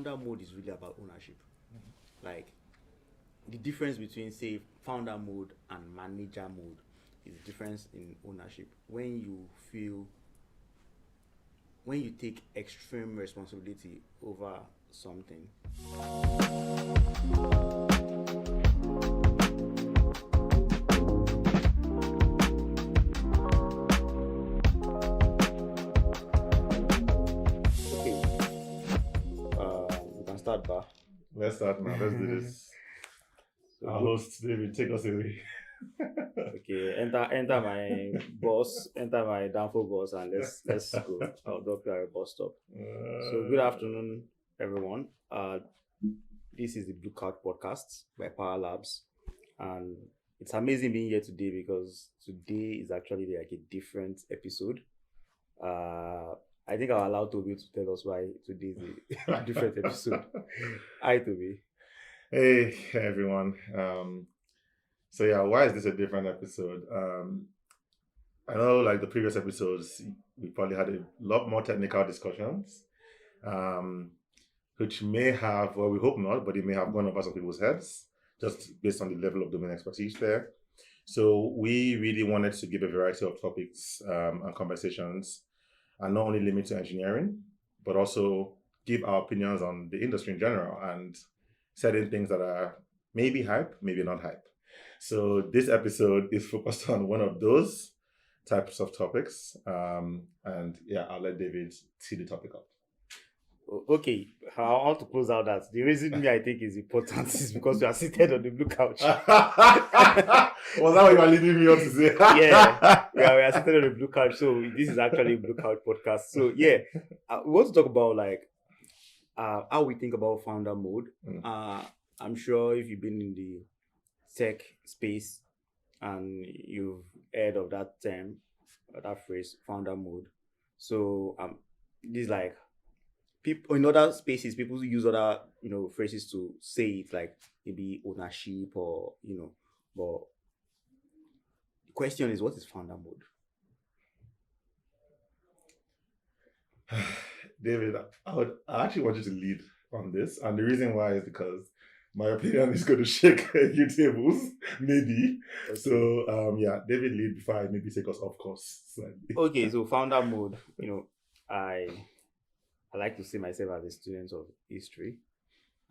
founder mode is really about ownership. Like the difference between say founder mode and manager mode is the difference in ownership. When you take extreme responsibility over something. Okay, you can start, Bar. Let's start now. Let's do this. Our host David, take us away. Okay, enter my boss, enter my downfall boss, and let's go. I'll drop you at a bus stop. So good afternoon, everyone. This is the Blue Card Podcast by Power Labs, and it's amazing being here today because today is actually like a different episode. I think I'll allow Toby to tell us why today is a different episode. Hi, Toby. Hey everyone. So yeah, why is this a different episode? I know like the previous episodes, we probably had a lot more technical discussions, which may have, well, we hope not, but it may have gone over some people's heads just based on the level of domain expertise there. So we really wanted to give a variety of topics and conversations, and not only limit to engineering, but also give our opinions on the industry in general and certain things that are maybe hype, maybe not hype. So this episode is focused on one of those types of topics. And yeah, I'll let David tee the topic up. Okay, I want to close out that the reason me I think is important is because we are seated on the blue couch. Was that what you were leading me on to say? Yeah, we are seated on the blue couch. So this is actually a blue couch podcast. So yeah, we want to talk about like how we think about founder mode. I'm sure if you've been in the tech space and you've heard of that term, that phrase, founder mode. So this is like people in other spaces, people use other phrases to say it, like maybe ownership or but the question is, what is founder mode? David, I actually want you to lead on this, and the reason why is because my opinion is going to shake you tables, maybe. Okay. So yeah, David, lead before I maybe take us off course slightly. Okay, so founder mode, I like to see myself as a student of history,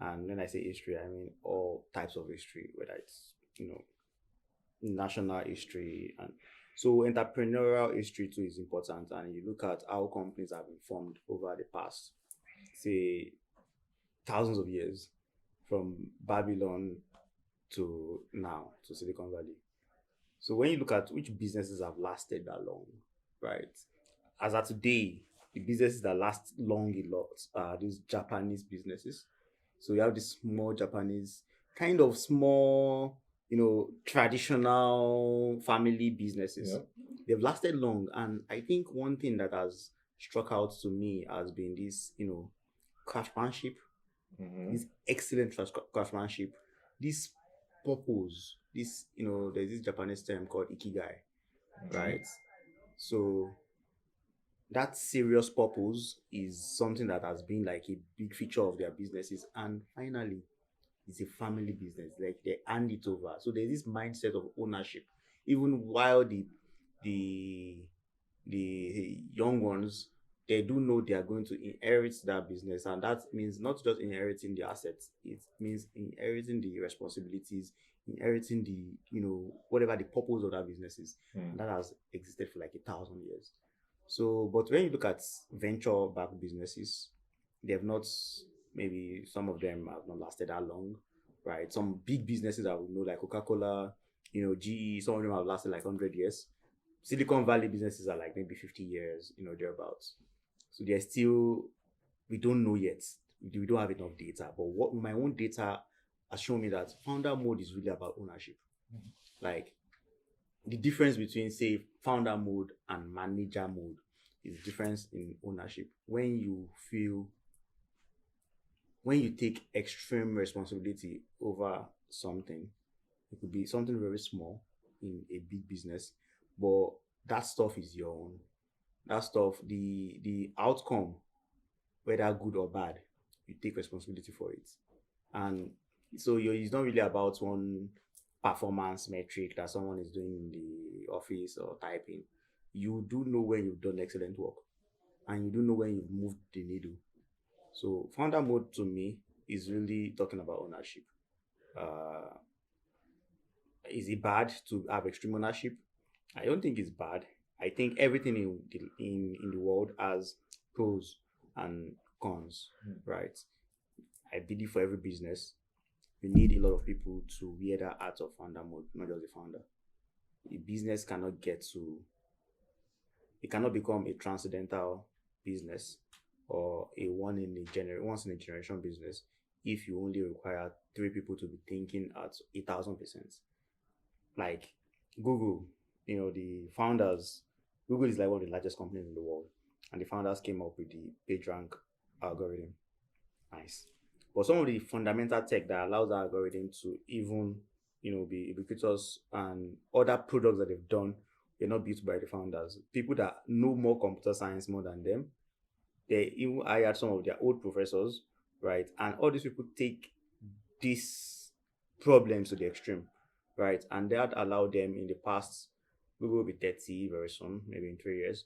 and when I say history, I mean all types of history, whether it's national history, and so entrepreneurial history too is important. And you look at how companies have been formed over the past, say, thousands of years, from Babylon to now to Silicon Valley. So when you look at which businesses have lasted that long, right? As of today, the businesses that last long a lot are these Japanese businesses. So you have these small Japanese, kind of small, traditional family businesses. Yeah. They've lasted long. And I think one thing that has struck out to me has been this, craftsmanship, this excellent craftsmanship, this purpose, this, there's this Japanese term called ikigai, right? So that serious purpose is something that has been like a big feature of their businesses. And finally, it's a family business. Like they hand it over. So there's this mindset of ownership, even while the young ones, they do know they are going to inherit that business, and that means not just inheriting the assets. It means inheriting the responsibilities, inheriting the whatever the purpose of that business is. And that has existed for like 1,000 years. So, but when you look at venture-backed businesses, they have not, maybe some of them have not lasted that long, right? Some big businesses I would know, like Coca-Cola, GE, some of them have lasted like 100 years. Silicon Valley businesses are like maybe 50 years, thereabouts. So they're still, we don't know yet. We don't have enough data. But what my own data has shown me that founder mode is really about ownership. Like, the difference between, say, founder mode and manager mode is the difference in ownership. When you take extreme responsibility over something, it could be something very small in a big business, but that stuff is your own. That stuff, the outcome, whether good or bad, you take responsibility for it. And so it's not really about one performance metric that someone is doing in the office or typing. You do know when you've done excellent work, and you do know when you've moved the needle. So founder mode to me is really talking about ownership. Uh, is it bad to have extreme ownership? I don't think it's bad. I think everything in the world has pros and cons, right? I believe for every business, you need a lot of people to wear that hat of founder mode, not just the founder. A business cannot get to, it cannot become a transcendental business or a once in a generation business if you only require three people to be thinking at 1,000%. Like Google, the founders, Google is like one of the largest companies in the world, and the founders came up with the PageRank algorithm. Nice. But some of the fundamental tech that allows that algorithm to even, be ubiquitous, and other products that they've done were not built by the founders. People that know more computer science more than them, they even hired some of their old professors, right? And all these people take these problems to the extreme, right? And that allowed them in the past, we will be 30 very soon, maybe in 3 years.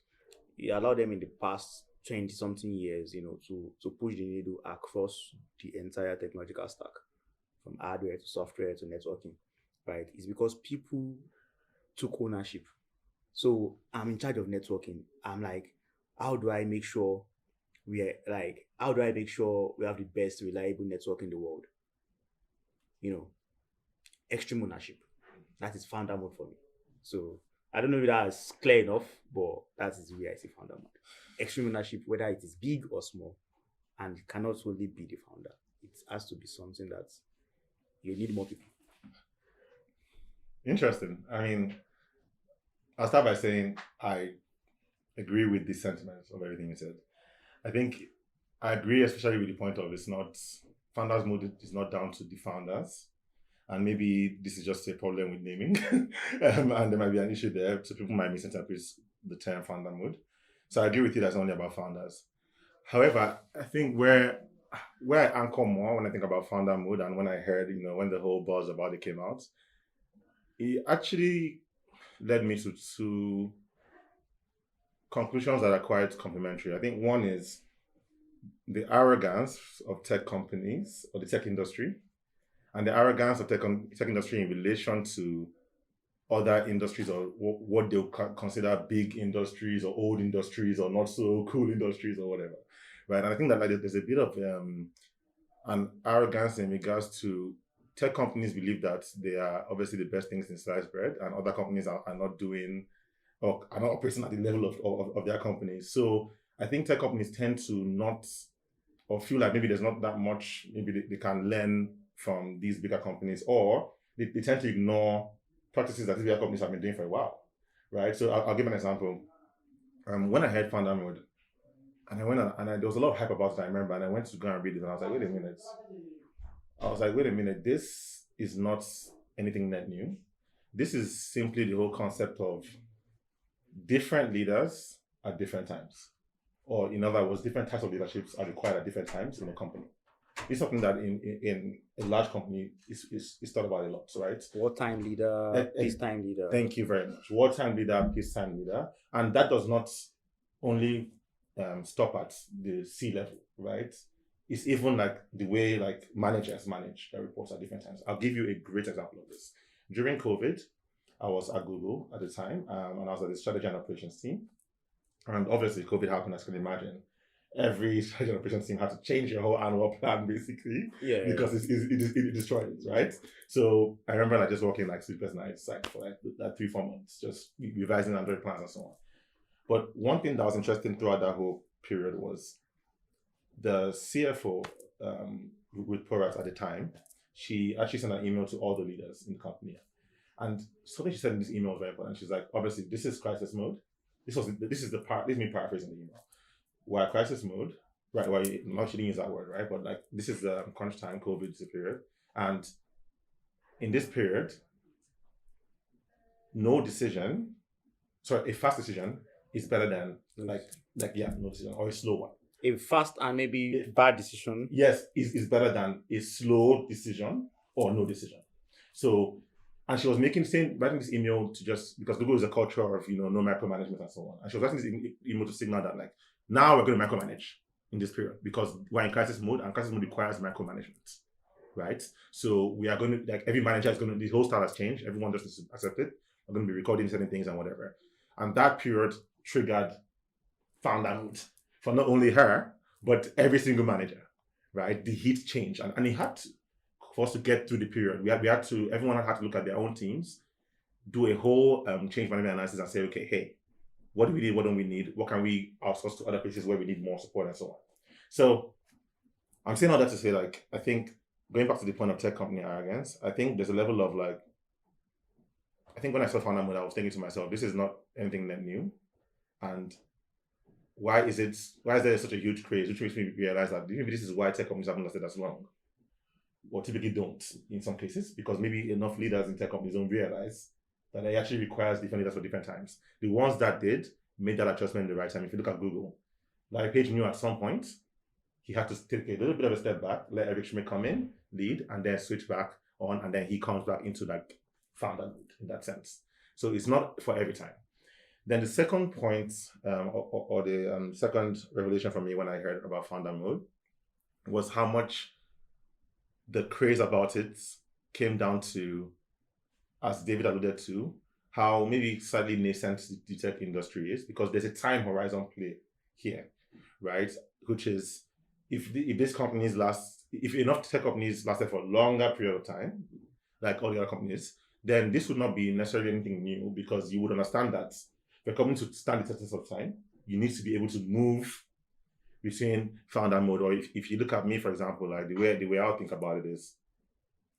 It allowed them in the past 20 something years, to push the needle across the entire technological stack, from hardware to software to networking, right? It's because people took ownership. So I'm in charge of networking. I'm like, how do I make sure how do I make sure we have the best reliable network in the world? Extreme ownership. That is founder mode for me. So I don't know if that's clear enough, but that is the way I see founder mode. Extreme ownership, whether it is big or small, and it cannot only be the founder. It has to be something that you need more people. Interesting. I mean, I'll start by saying I agree with the sentiments of everything you said. I think I agree, especially with the point of founders mode is not down to the founders. And maybe this is just a problem with naming, and there might be an issue there. So people might misinterpret the term founder mode. So I agree with you that's only about founders. However, I think where I anchor more when I think about founder mode, and when I heard, when the whole buzz about it came out, it actually led me to two conclusions that are quite complementary. I think one is the arrogance of tech companies or the tech industry, and the arrogance of tech industry in relation to other industries, or what they'll consider big industries or old industries or not so cool industries or whatever, right? And I think that there's a bit of an arrogance in regards to tech companies believe that they are obviously the best things in sliced bread, and other companies are not doing or are not operating at the level of their companies. So I think tech companies tend to not, or feel like maybe there's not that much, maybe they can learn from these bigger companies, or they tend to ignore practices that these bigger companies have been doing for a while, right? So I'll give an example. When I heard founder mode, and I went and there was a lot of hype about it, I remember, and I went to go and read it, and I was like, wait a minute, this is not anything net new. This is simply the whole concept of different leaders at different times. Or in other words, different types of leaderships are required at different times in a company. It's something that in a large company is thought about a lot, right? Wartime leader, peacetime leader. Thank you very much. Wartime leader, peacetime leader. And that does not only stop at the C level, right? It's even like the way like managers manage their reports at different times. I'll give you a great example of this. During COVID, I was at Google at the time, and I was at the strategy and operations team. And obviously, COVID happened, as you can imagine. Every strategy and operations team had to change your whole annual plan, basically, because it destroyed it, right? So I remember like just working like sleepless nights like for like 3-4 months, just revising Android plans and so on. But one thing that was interesting throughout that whole period was the CFO with Porat at the time. She actually sent an email to all the leaders in the company, and something she said in this email was very important. She's like, obviously, this is crisis mode. This is me paraphrasing the email. We're crisis mode, right? Well, not she didn't use that word, right? But like this is the crunch time, COVID is a period, and in this period, a fast decision is better than no decision, or a slow one. a fast and maybe bad decision. Yes, is better than a slow decision or no decision. So, and she was writing this email to just, because Google is a culture of, no micromanagement and so on. And she was writing this email to signal that, like, now we're going to micromanage in this period because we're in crisis mode, and crisis mode requires micromanagement, right? So we are going to, like, every manager is going to, the whole style has changed. Everyone just needs to accept it. We're going to be recording certain things and whatever. And that period triggered founder mode for not only her, but every single manager, right? The heat changed. And it had to, for us to get through the period, everyone had to look at their own teams, do a whole change management analysis and say, okay, hey, what do we need? What don't we need? What can we outsource to other places where we need more support and so on? So I'm saying all that to say, like, I think going back to the point of tech company arrogance, I think there's a level of, like, I think when I saw founder mode, I was thinking to myself, this is not anything that new. And why is there such a huge craze, which makes me realize that maybe this is why tech companies haven't lasted as long, or typically don't in some cases, because maybe enough leaders in tech companies don't realize that it actually requires different leaders for different times. The ones that did made that adjustment at the right time. If you look at Google, Larry Page knew at some point he had to take a little bit of a step back, let Eric Schmidt come in, lead, and then switch back on, and then he comes back into, like, founder mode in that sense. So it's not for every time. Then the second point, or the second revelation for me when I heard about founder mode, was how much the craze about it came down to, as David alluded to, how maybe slightly nascent the tech industry is, because there's a time horizon play here, right? Which is, if enough tech companies lasted for a longer period of time, like all the other companies, then this would not be necessarily anything new, because you would understand that for a company to stand the test of time, you need to be able to move between founder mode. Or if you look at me, for example, like the way I think about it is,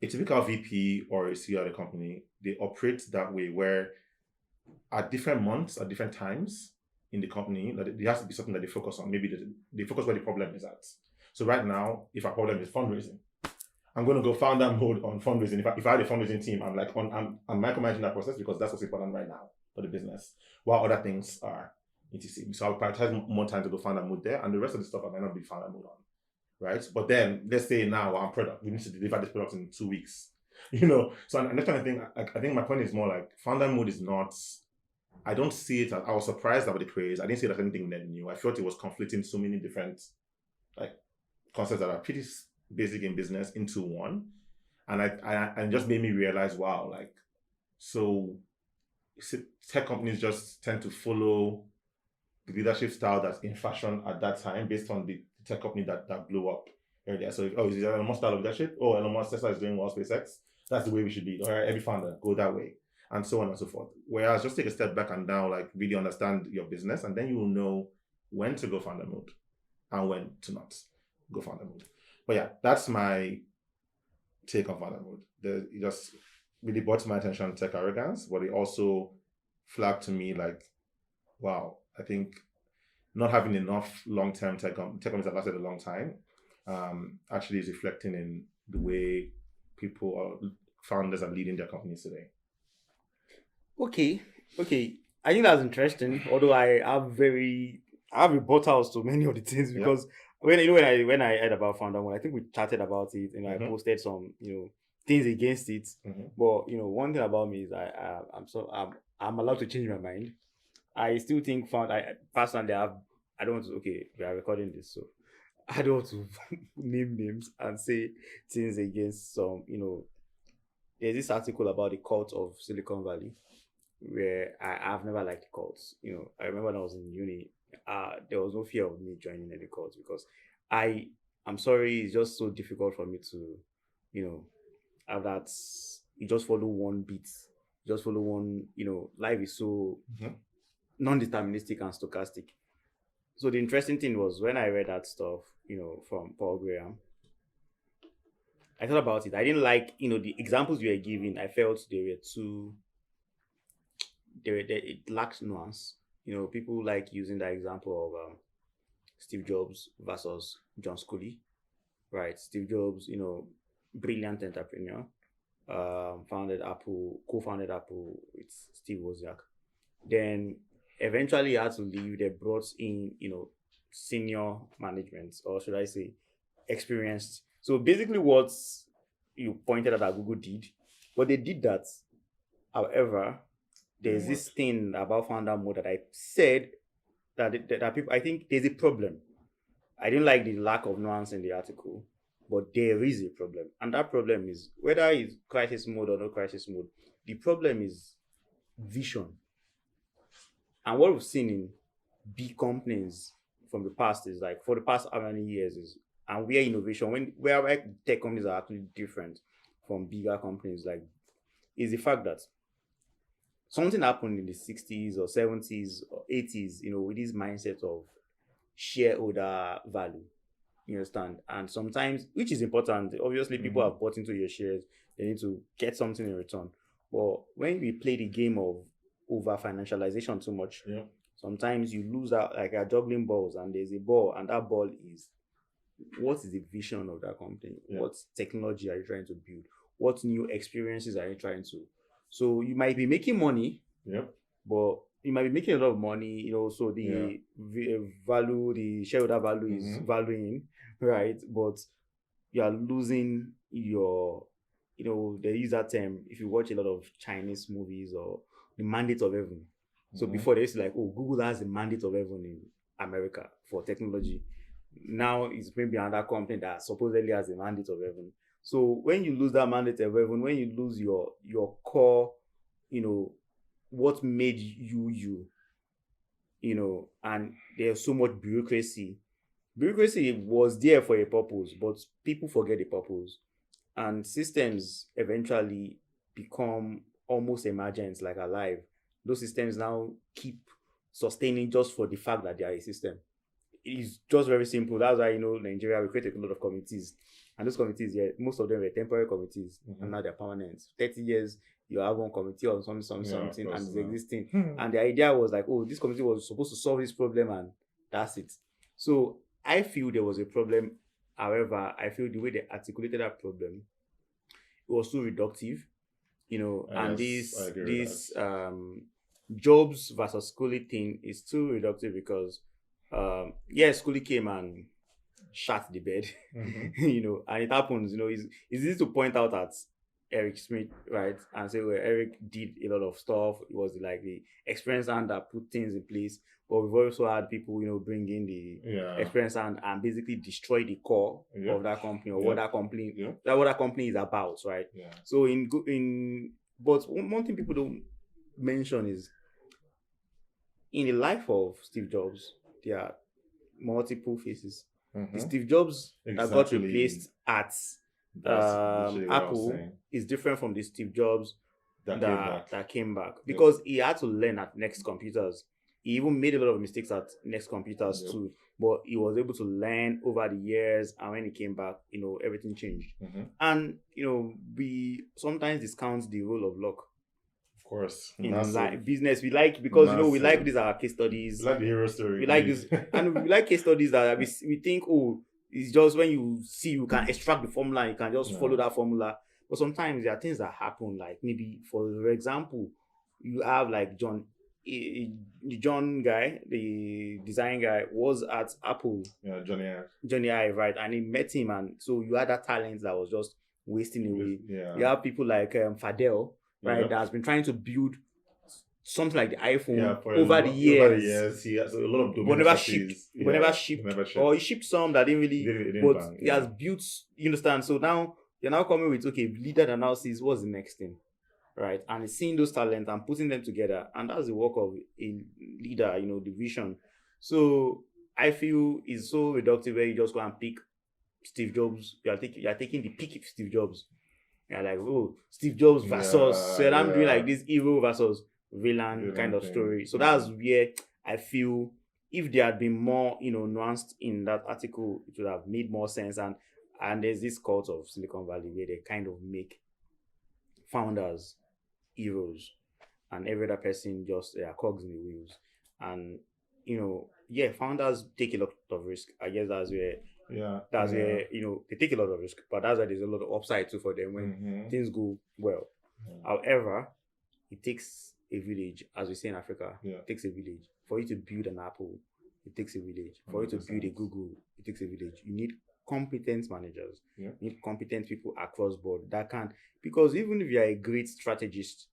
a typical VP or a CEO at a company, they operate that way, where at different months, at different times in the company, that there has to be something that they focus on. Maybe they focus where the problem is at. So right now, if our problem is fundraising, I'm going to go founder mode on fundraising. If I had a fundraising team, I'm micromanaging that process, because that's what's important right now for the business, while other things are etc. So I'll prioritize more time to go founder mode there, and the rest of the stuff I might not be founder mode on, right? But then let's say now I'm product, we need to deliver this product in 2 weeks, So I'm just trying to think. I think my point is more like founder mode is not. I don't see it as, I was surprised about the craze. I didn't see it as anything that new. I felt it was conflicting so many different, like, concepts that are pretty basic in business into one, and it just made me realize, wow, like, so tech companies just tend to follow the leadership style that's in fashion at that time, based on the tech company that blew up earlier. So, is it Elon Musk style of leadership? Oh, Elon Musk, Tesla is doing well, SpaceX. That's the way we should be. All right, every founder go that way, and so on and so forth. Whereas just take a step back and now, like, really understand your business, and then you will know when to go founder mode and when to not go founder mode. But yeah, that's my take on founder mode. It just really brought to my attention tech arrogance, but it also flagged to me, like, wow, I think not having enough long-term tech companies that lasted a long time actually is reflecting in the way people or founders are leading their companies today. Okay. I think that's interesting. Although I have rebuttals to many of the things, because when I heard about founder mode, I think we chatted about it. I posted some things against it. But one thing about me is I'm allowed to change my mind. I still think personally I don't want to. Okay, we are recording this, so I don't want to name names and say things against some. There's this article about the cult of Silicon Valley, where I've never liked the cults. I remember when I was in uni, there was no fear of me joining any cults, because I'm sorry, it's just so difficult for me to, have that. You just follow one beat, just follow one. Life is so non-deterministic and stochastic. So the interesting thing was, when I read that stuff, from Paul Graham, I thought about it. I didn't like, the examples you were giving. I felt it lacked nuance. People like using that example of Steve Jobs versus John Sculley, right? Steve Jobs, brilliant entrepreneur, co-founded Apple with Steve Wozniak. Then eventually he had to leave. They brought in, senior management, or should I say experienced. So basically what you pointed out that Google did, but they did that. However, there's this thing about founder mode that I said that people, I think there's a problem. I didn't like the lack of nuance in the article, but there is a problem. And that problem is whether it's crisis mode or no crisis mode, the problem is vision. And what we've seen in big companies from the past is like for the past how many years is and where innovation where tech companies are actually different from bigger companies like is the fact that something happened in the 60s or 70s or 80s, with this mindset of shareholder value. You understand? And sometimes, which is important, obviously people have bought into your shares, they need to get something in return. But when we play the game of over financialization too much, sometimes you lose out, like you're juggling balls and there's a ball, and that ball is what is the vision of that company? What technology are you trying to build? What new experiences are you trying to? So you might be making money, but you might be making a lot of money, so the value, the shareholder value is valuing, right? But you are losing your, they use that term, if you watch a lot of Chinese movies or the mandate of heaven. So before they used to like, oh, Google has the mandate of heaven in America for technology. Now it's maybe another company that supposedly has a mandate of heaven. So when you lose that mandate of heaven, when you lose your core, what made you, and there's so much bureaucracy. Bureaucracy was there for a purpose, but people forget the purpose. And systems eventually become almost emergent, like alive. Those systems now keep sustaining just for the fact that they are a system. It's just very simple. That's why, Nigeria, we create a lot of committees. And those committees, most of them were temporary committees, and now they're permanent. 30 years, you have one committee or something, and it's existing. And the idea was like, oh, this committee was supposed to solve this problem, and that's it. So I feel there was a problem. However, I feel the way they articulated that problem, it was so reductive, and this jobs versus Scully thing is too reductive because, Scully came and shat the bed, and it happens, it's easy to point out at Eric Smith, right, and say, well, Eric did a lot of stuff. It was like the experienced hand that put things in place, but we've also had people, bring in the experienced hand and basically destroy the core of that company or what that company is about, right? So but one thing people don't mention is in the life of Steve Jobs, there are multiple faces. The Steve Jobs that got replaced at Apple is different from the Steve Jobs that came back because he had to learn at Next Computers. He even made a lot of mistakes at Next Computers too, but he was able to learn over the years, and when he came back, everything changed. And we sometimes discount the role of luck. Of course, in business, we like because we like these are case studies. We like the hero story. We like this, and we like case studies that we think, oh, it's just when you see you can extract the formula, you can just follow that formula. But sometimes there are things that happen, like maybe for example, you have like the John guy, the design guy, was at Apple. Johnny Ive, right? And he met him, and so you had that talent that was just wasting away. You have people like Fadel, right, that has been trying to build something like the iPhone over the years. He has a lot of domain but never shipped. Or he shipped some that didn't really, but he has built, you understand? So now you're now coming with, okay, leader analysis, what's the next thing? Right, and it's seeing those talents and putting them together, and that's the work of a leader, the vision. So I feel it's so reductive where you just go and pick Steve Jobs. You are taking the pick of Steve Jobs. You're like, oh, Steve Jobs versus. So I'm doing like this hero versus villain kind of story. So that's where I feel if there had been more, nuanced in that article, it would have made more sense. And there's this cult of Silicon Valley where they kind of make founders heroes, and every other person just cogs in the wheels. And founders take a lot of risk. I guess that's where where they take a lot of risk, but that's why there's a lot of upside too for them when things go well. However, it takes a village, as we say in Africa. It takes a village for you to build an apple. it takes a village. For you to build a 100%. Google, it takes a village. You need competent managers. Yeah. You need competent people across board that can, because even if you are a great strategist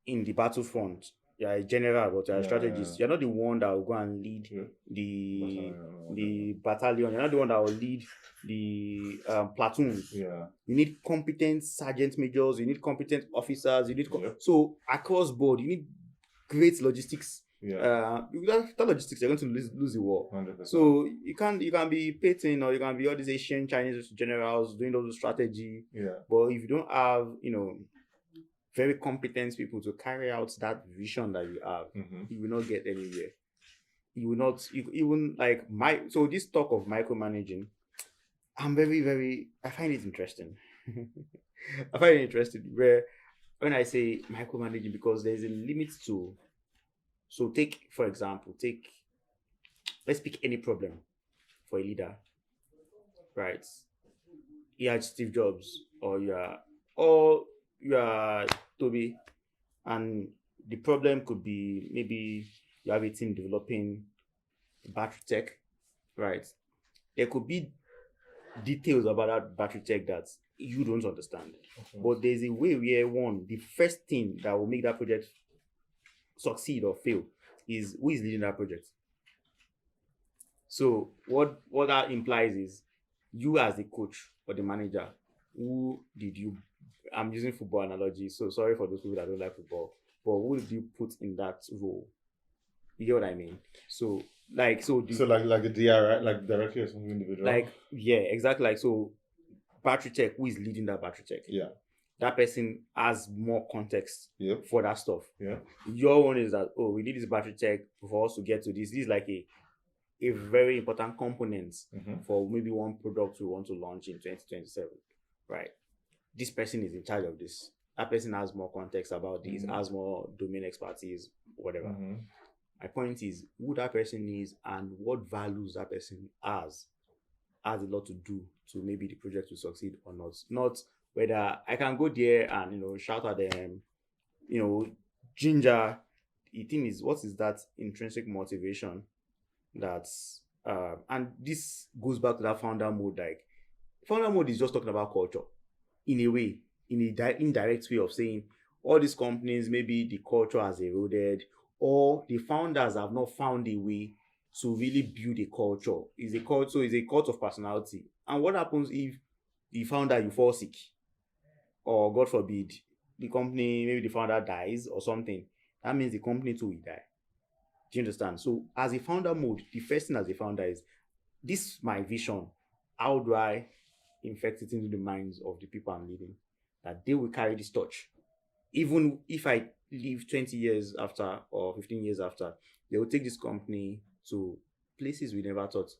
in the battlefront, you're a general, but you're a strategist. You're not the one that will go and lead the battalion. You're not the one that will lead the platoons. Yeah. You need competent sergeant majors. You need competent officers. You need so across board. You need great logistics. Without logistics, you're going to lose the war. 100%. So you can be Peyton, or you can be all these Asian Chinese generals doing all the strategy. But if you don't have, very competent people to carry out that vision that you have, you will not get anywhere. You will not, even like so this talk of micromanaging, I'm very, very, I find it interesting. I find it interesting where when I say micromanaging, because there's a limit to, so for example, let's pick any problem for a leader, right? You are Steve Jobs, or you are Toby, and the problem could be maybe you have a team developing battery tech, right? There could be details about that battery tech that you don't understand. But there's a way where the first thing that will make that project succeed or fail is who is leading that project. So what that implies is you as the coach or the manager, I'm using football analogy, so sorry for those people that don't like football, but who did you put in that role? You get what I mean? So like the DR, right? Like directly as an individual. Exactly. Like, so battery tech, who is leading that battery tech? That person has more context for that stuff. Your one is that, we need this battery tech for us to get to this. This is like a very important component for maybe one product we want to launch in 2027, right? This person is in charge of this. That person has more context about this, has more domain expertise, whatever. My point is who that person is and what values that person has a lot to do to maybe the project will succeed or not. Not whether I can go there and shout at them, ginger. The thing is, what is that intrinsic motivation? That's and this goes back to that founder mode. Like, founder mode is just talking about culture in a way, in a indirect way of saying all these companies, maybe the culture has eroded, or the founders have not found a way to really build a culture. It's a cult of personality. And what happens if the founder, you fall sick, or God forbid, the company, maybe the founder dies or something? That means the company too will die. Do you understand? So as a founder mode, the first thing as a founder is, this is my vision. How do I infect it into the minds of the people I'm leading, that they will carry this torch? Even if I live 20 years after or 15 years after, they will take this company to places we never thought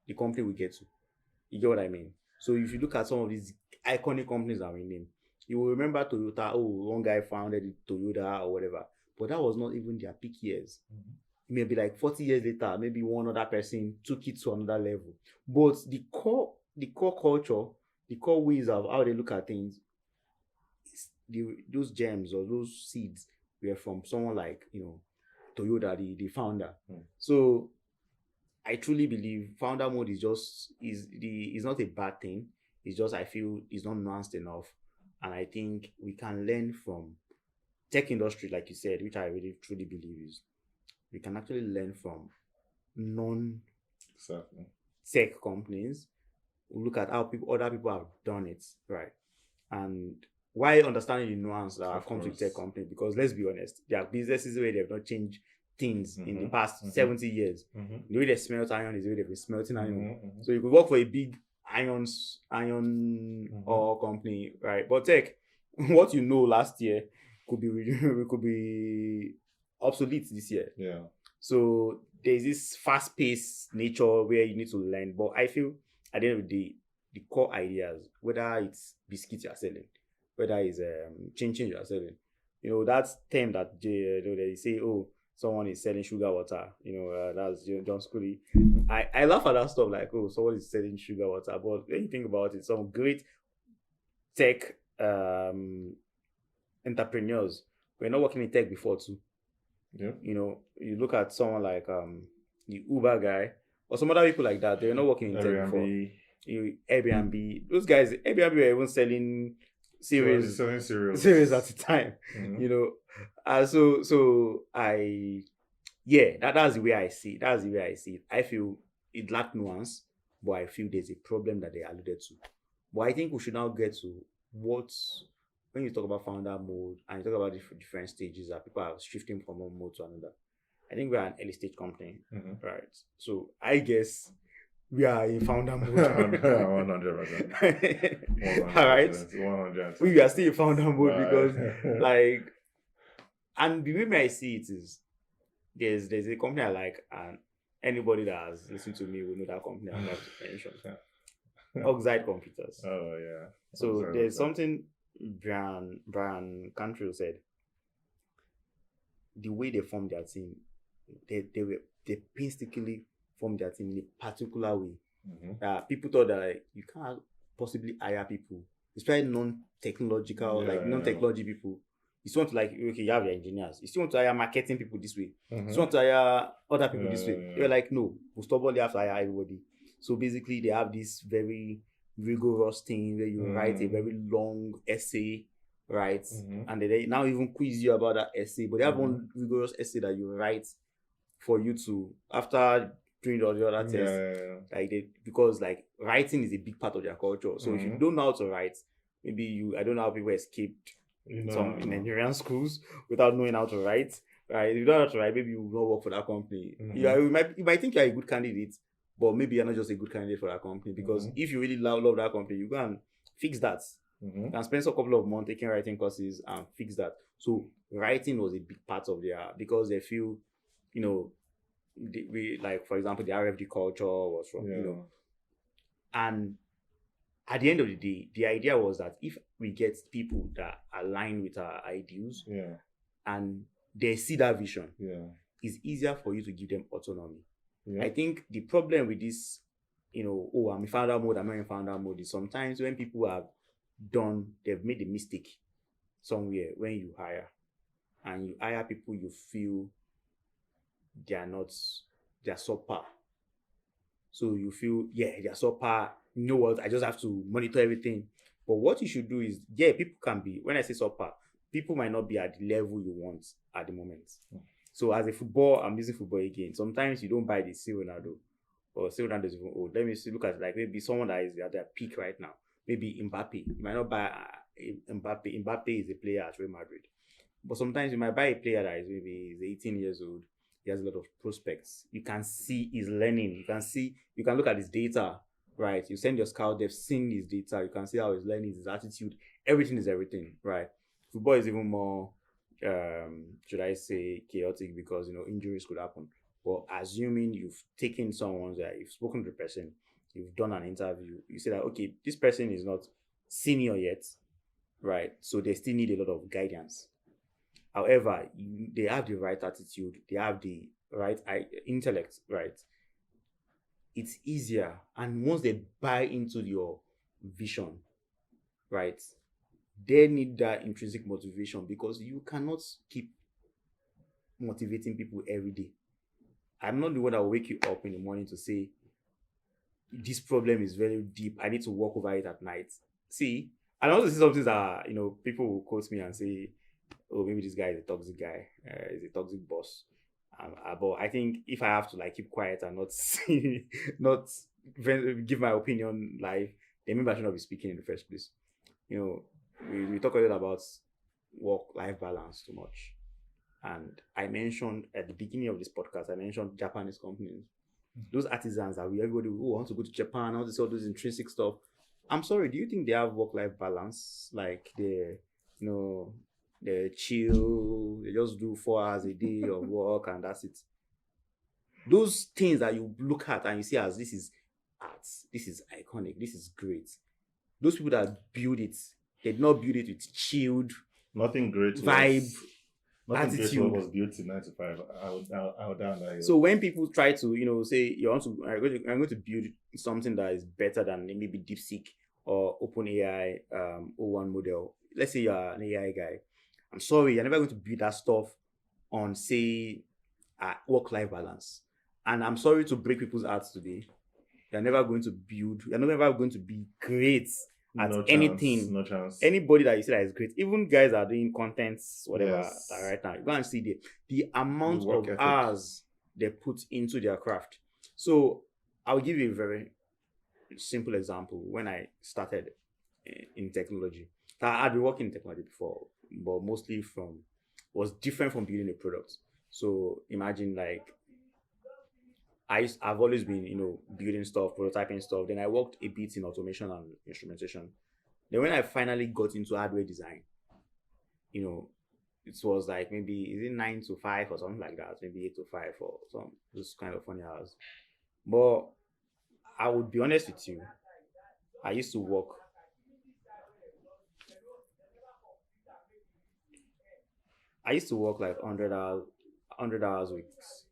the company will get to. You get what I mean? So if you look at some of these iconic companies that we name, you will remember Toyota. One guy founded Toyota or whatever, but that was not even their peak years. Maybe like 40 years later, maybe one other person took it to another level. But the core culture, the core ways of how they look at things, those gems or those seeds were from someone like Toyota, the founder. So I truly believe founder mode is not a bad thing. It's just, I feel it's not nuanced enough, and I think we can learn from tech industry, like you said, which I really truly believe is, we can actually learn from non-tech companies. We look at how other people have done it, right? And why understanding the nuance that comes with tech companies, because let's be honest, there are businesses where they have not changed things in the past 70 years. The way they smelt iron is the way they've been smelting iron. So you could work for a big iron ore company, right? But tech, what last year could be obsolete this year. So there's this fast-paced nature where you need to learn. But I feel at the end of the day, the core ideas, whether it's biscuits you're selling, whether it's chin you're selling, that term that they say, someone is selling sugar water, that's John Scully. I laugh at that stuff, like, someone is selling sugar water. But when you think about it, some great tech entrepreneurs were not working in tech before too. You look at someone like the Uber guy, or some other people like that. They're not working in tech before. Airbnb, those guys, Airbnb were even selling series at the time, Mhm. you know. That's the way I see it. That's the way I see it. I feel it lacked nuance, but I feel there's a problem that they alluded to. But I think we should now get to what, when you talk about founder mode and you talk about different stages that people are shifting from one mode to another. I think we are an early stage company, Mhm. right? So I guess we are in founder mode. 100%. All right. 100%. We are still in founder mode because, Right. like, and the way I see it is there's a company I like, and anybody that has listened to me will know that company I'm about to mention. Oxide Computers. Oh yeah. So there's something Brian Cantrell said. The way they formed their team, they painstakingly formed their team in a particular way. People thought that you can't possibly hire people, especially non-technological, non-technology people. You still want to, like, okay, you have your engineers. You still want to hire marketing people this way. You still want to hire other people this way. You're like, no, we'll stubbornly have to hire everybody. So basically, they have this very rigorous thing where you write a very long essay, right? And they now even quiz you about that essay. But they have one rigorous essay that you write for you to, after doing all the other tests, because like writing is a big part of their culture. So if you don't know how to write, maybe I don't know how people escaped some Nigerian schools without knowing how to write. Right? If you don't know how to write, maybe you will not work for that company. You might think you're a good candidate, but maybe you're not just a good candidate for that company, because if you really love that company, you can fix that. You can spend a couple of months taking writing courses and fix that. So writing was a big part of because they feel, like, for example, the RFD culture was from, and at the end of the day, the idea was that if we get people that align with our ideals and they see that vision, it's easier for you to give them autonomy. I think the problem with this, I'm in founder mode, I'm not in founder mode, is sometimes when people they've made a mistake somewhere when you hire, and you hire people you feel they're subpar. So you feel, they're subpar. You know what? I just have to monitor everything. But what you should do is, people can be, when I say subpar, people might not be at the level you want at the moment. So as a football, I'm using football again. Sometimes you don't buy the C Ronaldo, or C Ronaldo is even old. Let me look at, like, maybe someone that is at their peak right now. Maybe Mbappe. You might not buy Mbappe. Mbappe is a player at Real Madrid. But sometimes you might buy a player that is maybe 18 years old. He has a lot of prospects. You can see he's learning. You can look at his data, right? You send your scout, they've seen his data. You can see how he's learning, his attitude. Everything is everything, right? Football is even more, should I say, chaotic, because, injuries could happen. But assuming you've taken someone that you've spoken to the person, you've done an interview, you say that, okay, this person is not senior yet, right? So they still need a lot of guidance. However, they have the right attitude, they have the right intellect, right? It's easier. And once they buy into your vision, right, they need that intrinsic motivation, because you cannot keep motivating people every day. I'm not the one that will wake you up in the morning to say, this problem is very deep, I need to walk over it at night. See, and also see something that, people will quote me and say, oh, maybe this guy is a toxic guy, is a toxic boss. But I think if I have to, like, keep quiet and not give my opinion live, then maybe I should not be speaking in the first place. We talk a lot about work-life balance too much. And I mentioned at the beginning of this podcast, I mentioned Japanese companies. Those artisans that everybody wants to go to Japan, all those intrinsic stuff. I'm sorry, do you think they have work-life balance? Like, they chill, they just do 4 hours a day of work and that's it. Those things that you look at and you see as, this is art, this is iconic, this is great. Those people that build it, they did not build it with chilled nothing great vibe. Nothing attitude was built in 9 to 5. I would down that. So when people try to, say I'm going to build something that is better than maybe DeepSeek or OpenAI O1 model. Let's say you're an AI guy. I'm sorry, you're never going to build that stuff on, say, work-life balance. And I'm sorry to break people's hearts today. You're never going to build, you're never going to be great at No chance. anything. No chance. Anybody that you say that is great, even guys that are doing contents, whatever, Yes. that right now, you go and see the amount work of ethic. hours they put into their craft. So I'll give you a very simple example. When I started in technology, I'd been working in technology before, but mostly was different from building a product. So imagine like I've always been, building stuff, prototyping stuff. Then I worked a bit in automation and instrumentation. Then when I finally got into hardware design, it was like maybe is it 9 to 5 or something like that, maybe 8 to 5 or some those kind of funny hours. But I would be honest with you, I used to work. I used to work like 100 hours weeks.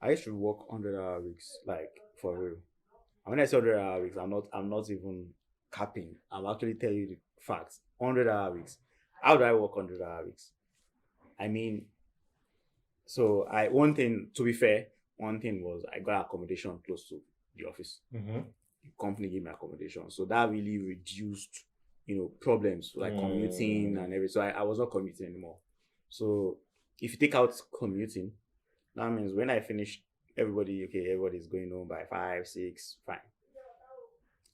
I used to work 100-hour weeks, like for real. And when I say 100-hour weeks, I'm not even capping. I'm actually telling you the facts. 100-hour weeks. How do I work 100-hour weeks? I mean, so I one thing to be fair, one thing was I got accommodation close to the office. Mm-hmm. The company gave me accommodation, so that really reduced, problems like commuting and everything. So I was not commuting anymore. So if you take out commuting, that means when I finish, everybody's going home by 5, 6, fine.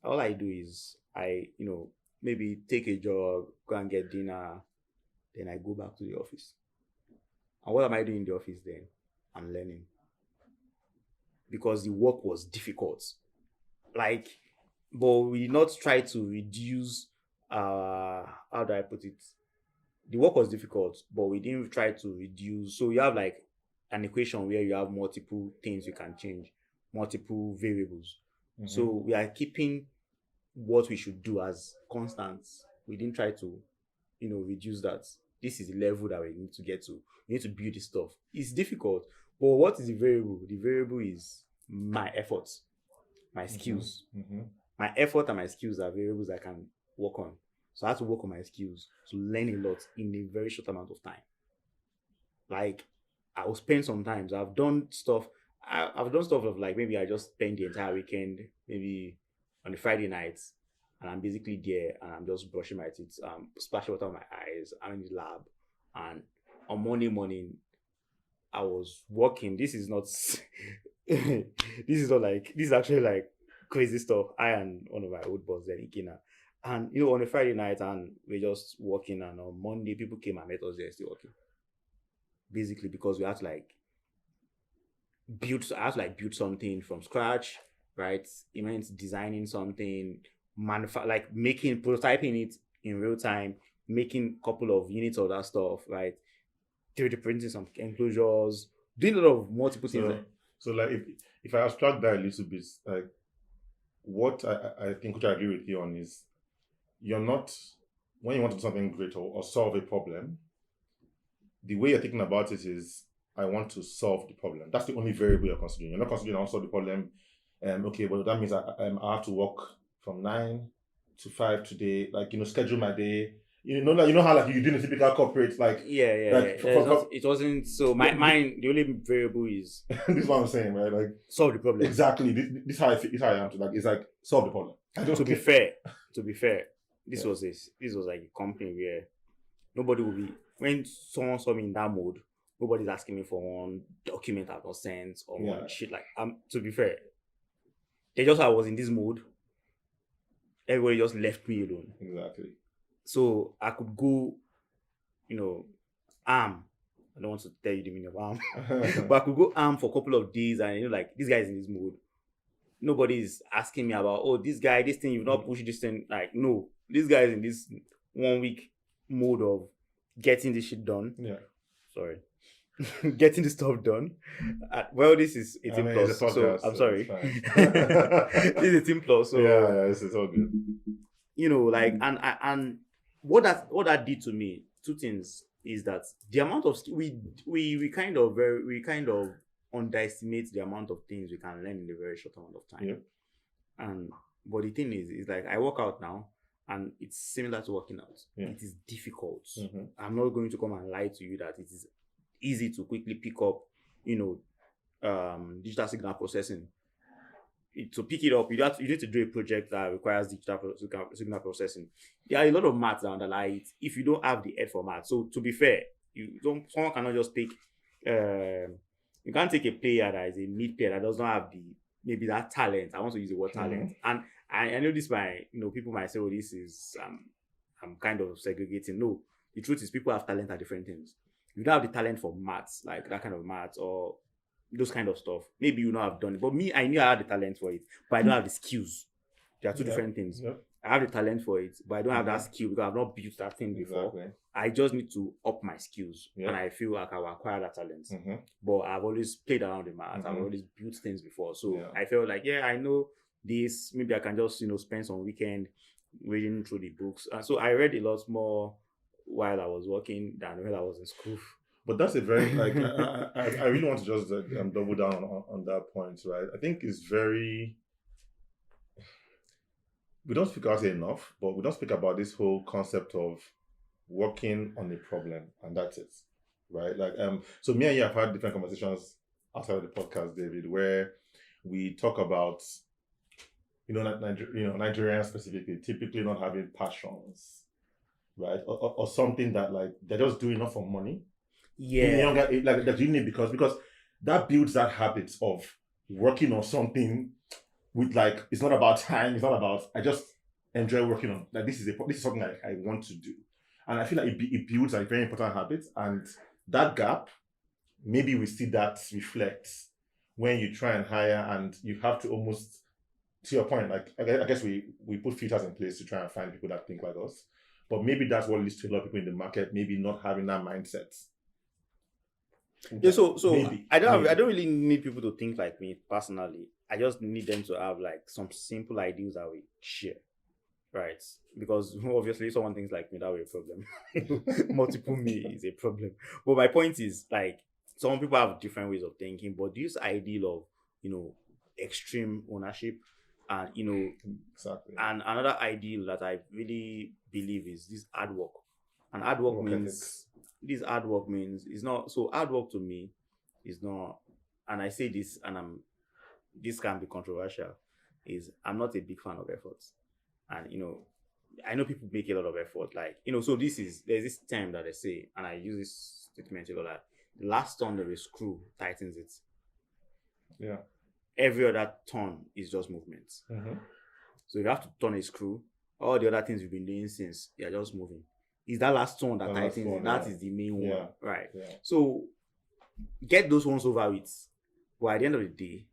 All I do is maybe take a jog, go and get dinner, then I go back to the office. And what am I doing in the office then? I'm learning. Because the work was difficult. Like, but we not try to reduce how do I put it? The work was difficult, but we didn't try to reduce. So you have like an equation where you have multiple things you can change, multiple variables. Mm-hmm. So we are keeping what we should do as constants. We didn't try to, reduce that. This is the level that we need to get to. We need to build this stuff. It's difficult, but what is the variable? The variable is my efforts, my skills. Mm-hmm. My effort and my skills are variables I can work on. So I have to work on my skills to learn a lot in a very short amount of time. Like, I will spend sometimes. I've done stuff. I've done stuff of like maybe I just spend the entire weekend, maybe on a Friday night, and I'm basically there and I'm just brushing my teeth, splashing water on my eyes. I'm in the lab, and on Monday morning, I was working. This is not. This is not like this is actually like crazy stuff. I and one of my old boss then Ikina. And on a Friday night and we're just working, and on Monday people came and met us there still working. Basically because we had to like build something from scratch, right? It meant designing something, like making prototyping it in real time, making a couple of units of that stuff, right? 3D printing some enclosures, doing a lot of multiple things. So like if I abstract that a little bit, like what I think, which I agree with you on, is you're not, when you want to do something great or solve a problem, the way you're thinking about it is, I want to solve the problem. That's the only variable you're considering. You're not considering I want to solve the problem. Okay, well that means I have to work from 9 to 5 today. Like, schedule my day. You know how like you do in a typical corporate, like it wasn't so. Mine the only variable is this is what I'm saying, right? Like solve the problem. Exactly. This is how I feel. This is how I am. Like it's like solve the problem. To be fair, this was like a company where nobody will be, when someone saw me in that mode, nobody's asking me for one document I've not sent or one shit like. To be fair, they just I was in this mode. Everybody just left me alone. Exactly. So I could go, arm. I don't want to tell you the meaning of arm, but I could go arm for a couple of days, and like this guy's in this mode. Nobody's asking me about, oh, this guy, this thing, you've not pushed this thing. Like, no, this guy's in this 1 week mode of getting this shit done. Yeah. Sorry. Getting this stuff done. Well, this is 18 plus, so I'm sorry. This is 18 plus, so yeah, this is all good. Like, and what that did to me, two things, is that the amount of we kind of underestimate the amount of things we can learn in a very short amount of time. Yeah. But the thing is like I work out now, and it's similar to working out. Yeah. It is difficult. Mm-hmm. I'm not going to come and lie to you that it is easy to quickly pick up, digital signal processing. To pick it up, you need to do a project that requires signal processing. There are a lot of maths that underlie it. If you don't have the head for maths, so to be fair, someone cannot just take. You can't take a player that is a mid player that does not have maybe that talent. I want to use the word talent, and I know this might, people might say, "Oh, this is I'm kind of segregating." No, the truth is people have talent at different things. You don't have the talent for maths, like that kind of maths or those kind of stuff. Maybe you know I've done it, but me, I knew I had the talent for it, but I don't have the skills. There are two different things. Yep. I have the talent for it, but I don't have that skill because I've not built that thing before. Exactly. I just need to up my skills, and I feel like I will acquire that talent. But I've always played around the math. I've always built things before, so I felt like, I know this. Maybe I can just spend some weekend reading through the books. And so I read a lot more while I was working than when I was in school. But that's a very I really want to just double down on that point, right? I think it's very, we don't speak about it enough, but we don't speak about this whole concept of working on a problem and that's it, right? Like so me and you have had different conversations outside of the podcast, David, where we talk about Nigerians specifically typically not having passions, right? Or something that like they're just doing enough for money. In younger, like that you need because that builds that habit of working on something with like, it's not about time, it's not about, I just enjoy working on, like this is something I want to do. And I feel like it builds a very important habit, and that gap, maybe we see that reflect when you try and hire and you have to almost, to your point, like I guess we put filters in place to try and find people that think like us. But maybe that's what leads to a lot of people in the market, maybe not having that mindset. Yeah, so maybe, I don't really need people to think like me personally. I just need them to have like some simple ideas that we share, right? Because obviously someone thinks like me, that will be a problem. Multiple me is a problem. But my point is, like, some people have different ways of thinking, but this ideal of extreme ownership and exactly. And another ideal that I really believe is this hard work. And hard work means this hard work means is not so hard work to me is not, and I say this and this can be controversial, is I'm not a big fan of efforts. And I know people make a lot of effort, like so there's this term that they say, and I use this statement a lot, that the last turn of a screw tightens it. Yeah. Every other turn is just movement. So if you have to turn a screw, all the other things you've been doing since, you're just moving. Is that last turn that tightens it? That is the main one, right? Yeah. So get those ones over with. But at the end of the day,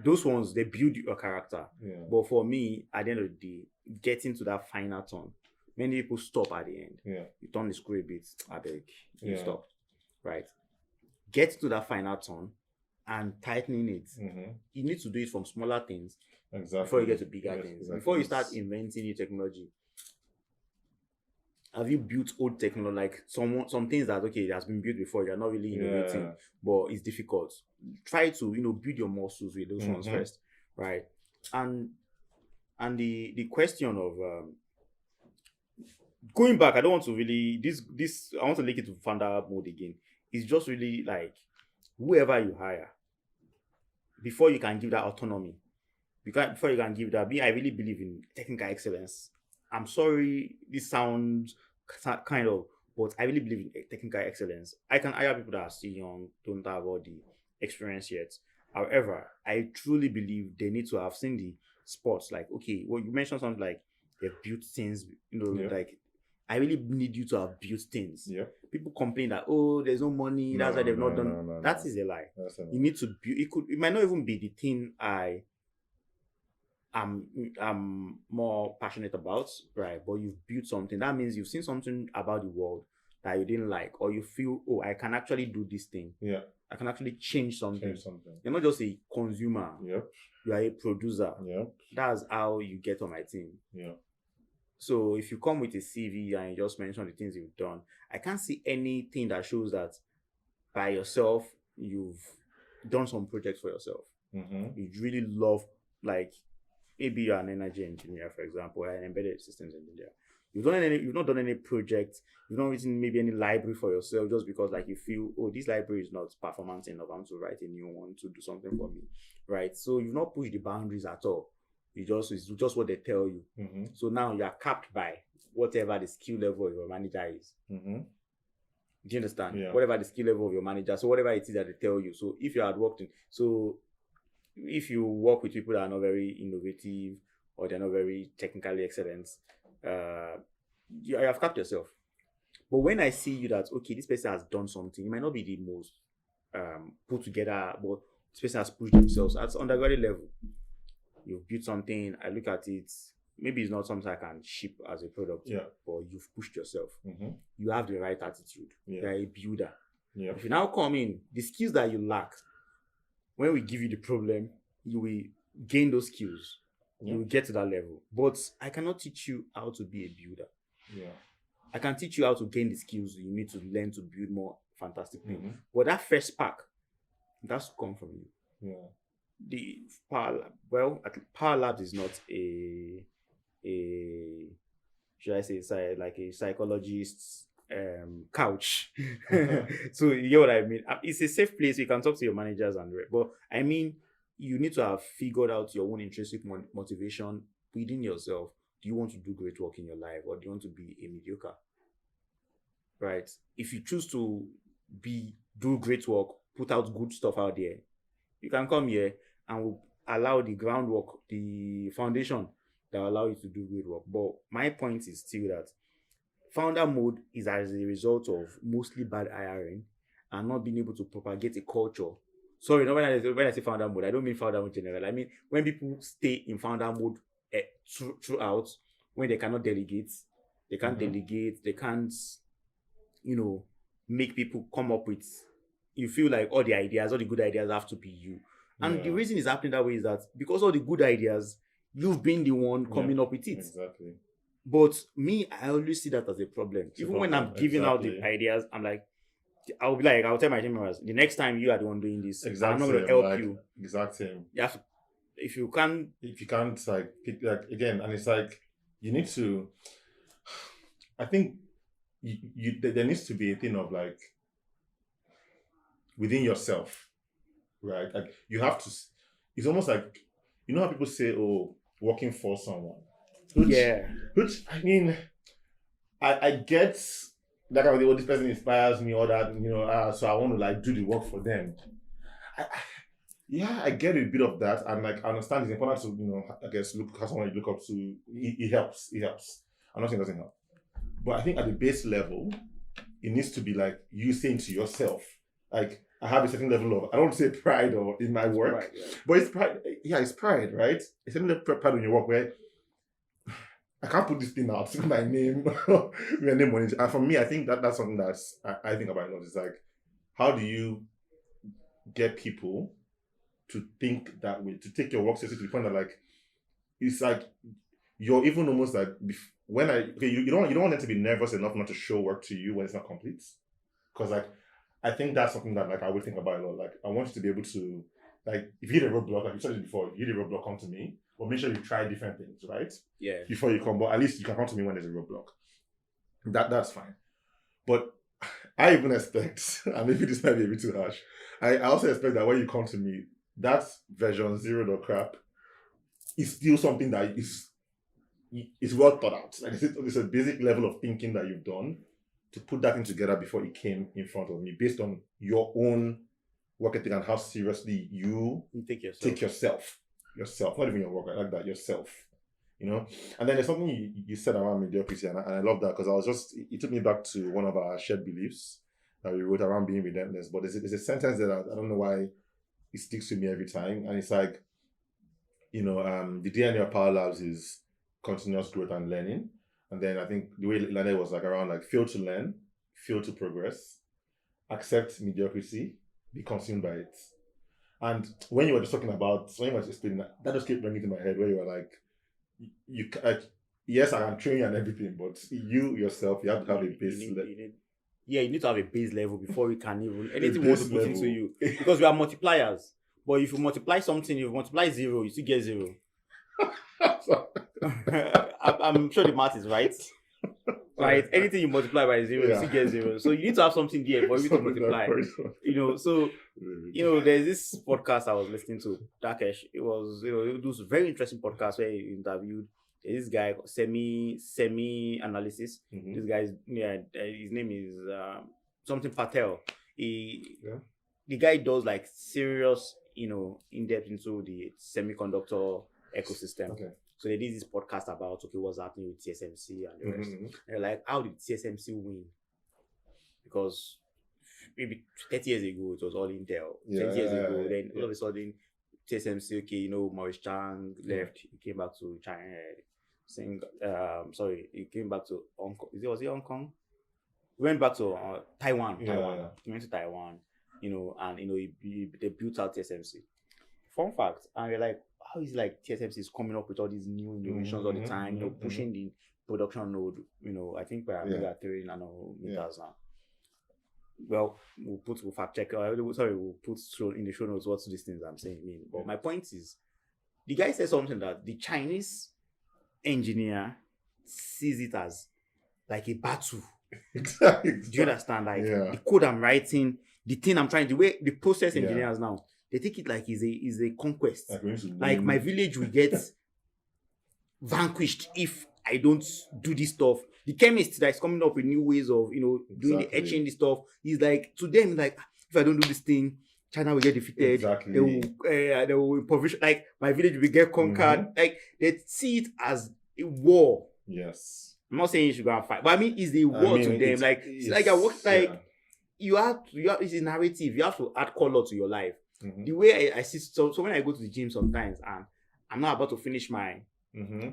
those ones, they build your character. Yeah. But for me, at the end of the day, getting to that final turn, many people stop at the end. Yeah. You turn the screw a bit, I beg, you stop. Right? Get to that final turn and tightening it. You need to do it from smaller things before you get to bigger things. Exactly. Before you start inventing new technology. Have you built old technology, like some things that it has been built before, you're not really innovating, but it's difficult. Try to build your muscles with those ones first, right? And the question of going back, I don't want to really this I want to link it to founder mode again. It's just really like whoever you hire, before you can give that autonomy, before you can give that. I really believe in technical excellence. I'm sorry, this sounds kind of, but I really believe in technical excellence. I can hire people that are still young, don't have all the experience yet. However, I truly believe they need to have seen the sports. Like, okay, well, you mentioned something like they've built things, like, I really need you to have built things. Yeah. People complain that, there's no money, that's why they've not done. That is a lie. You need to build. It might not even be the thing I'm more passionate about, right? But you've built something. That means you've seen something about the world that you didn't like, or you feel, I can actually do this thing. Yeah. I can actually change something. You're not just a consumer. Yep. You are a producer. Yep. That's how you get on my team. Yeah. So if you come with a CV and you just mention the things you've done, I can't see anything that shows that by yourself you've done some projects for yourself. You really love, like, maybe you're an energy engineer, for example, or an embedded systems engineer. You've not done any project, you've not written maybe any library for yourself just because like you feel, oh, this library is not performance enough. I want to write a new one to do something for me. Right. So you've not pushed the boundaries at all. It's just what they tell you. So now you're capped by whatever the skill level of your manager is. Do you understand? Yeah. Whatever the skill level of your manager. So whatever it is that they tell you. So if you work with people that are not very innovative or they're not very technically excellent, you have capped yourself. But when I see you that, okay, this person has done something, it might not be the most put together, but this person has pushed themselves at undergraduate level. You've built something, I look at it, maybe it's not something I can ship as a product, but you've pushed yourself. You have the right attitude. You're a builder. If you now come in, the skills that you lack, when we give you the problem, you will gain those skills. You will get to that level. But I cannot teach you how to be a builder. I can teach you how to gain the skills you need to learn to build more fantastic things. But that first spark, that's to come from you. The Power Labs is not a should I say like a psychologist's couch. So you know what I mean? It's a safe place. You can talk to your managers but I mean, you need to have figured out your own intrinsic motivation within yourself. Do you want to do great work in your life, or do you want to be a mediocre? Right? If you choose to do great work, put out good stuff out there, you can come here and we'll allow the groundwork, the foundation that will allow you to do great work. But my point is still that founder mode is as a result of mostly bad hiring and not being able to propagate a culture. Sorry, no, when I say founder mode, I don't mean founder mode general. I mean when people stay in founder mode throughout, when they cannot delegate, they can't make people come up with, you feel like all the good ideas have to be you. And the reason it's happening that way is that because all the good ideas, you've been the one coming up with it. Exactly. But me, I always see that as a problem. Even when I'm giving out the ideas, I'm like, I'll tell my team members, the next time you are the one doing this, I'm not going to help you. Exactly. You have to, if you can't, like again, and it's like you need to. I think there needs to be a thing of like within yourself, right? Like you have to. It's almost like, you know how people say, "Oh, working for someone." Which I mean, I get. Like, oh, this person inspires me, or that, so I want to like do the work for them. I get a bit of that, and like I understand it's important to, I guess look at someone you look up to. It helps. I'm not saying it doesn't help, but I think at the base level, it needs to be like you saying to yourself, like, I have a certain level of, I don't want to say pride or in my work, pride, but it's pride. Yeah, it's pride, right? It's certain level of pride in your work where I can't put this thing out with my name, my name on it. And for me, I think that's something that's I think about a lot. It's like, how do you get people to think that way, to take your work seriously to the point that like, it's like you're even almost like you don't want them to be nervous enough not to show work to you when it's not complete, because like I think that's something that like I would think about a lot. Like I want you to be able to, like, if you hit a roadblock, like you said it before, if you hit a roadblock, come to me. But make sure you try different things, right? Yeah. Before you come, but at least you can come to me when there's a roadblock. That's fine. But I even expect, and maybe this might be a bit too harsh, I also expect that when you come to me, that version 0.crap is still something that is well thought out. Like it's a basic level of thinking that you've done to put that thing together before it came in front of me, based on your own work ethic and how seriously you take yourself, not even your work, I like that, yourself, And then there's something you said around mediocrity, and I love that, because it took me back to one of our shared beliefs that we wrote around being relentless. But there's a sentence that I don't know why it sticks to me every time, and it's like, the DNA of Power Labs is continuous growth and learning. And then I think the way it landed was like around like fail to learn, fail to progress, accept mediocrity, be consumed by it. And when you were just talking about, when you were explaining that just kept ringing to my head, where you were like, yes, I can train you and everything, but you yourself, you have to have a base level. You need to have a base level before you can even anything wants to put into you. Because we are multipliers. But if you multiply something, you multiply 0, you still get 0. I'm sure the math is right. Right? Anything you multiply by zero, you still get zero. So you need to have something there for you to multiply. So there's this podcast I was listening to, Dakesh. It was it was a very interesting podcast where he interviewed this guy, semi analysis. Mhm. This guy's his name is something Patel. The guy does like serious, in depth into the semiconductor ecosystem. Okay. So they did this podcast about what's happening with TSMC and the rest. Mhm. And they're like, how did TSMC win? Because maybe 30 years ago it was all Intel. 20 years ago, then all of a sudden TSMC, okay, Maurice Chang left, he came back to China, he came back to Hong Kong. Was it Hong Kong? He went back to Taiwan. He went to Taiwan, and they built out TSMC. Fun fact, and we're like, how is like TSMC is coming up with all these new innovations all the time, pushing the production node. I think we are 3 nanometers now. Well, we'll fact check. We'll put in the show notes what these things I'm saying mean. But my point is, the guy said something that the Chinese engineer sees it as like a battle. Exactly. Do you understand? Like the code I'm writing, the thing I'm trying to, the process engineers now, they take it like is a conquest. Like my village will get vanquished if I don't do this stuff. The chemist that is coming up with new ways of doing the etching this stuff, he's like, to them, like, if I don't do this thing, China will get defeated. Exactly. They will impoverish. Like my village will get conquered. Like they see it as a war. Yes. I'm not saying you should go and fight, but I mean, it's a war to them. Like it's like I work like you have it's a narrative. You have to add color to your life. The way I see, so when I go to the gym sometimes and I'm not about to finish my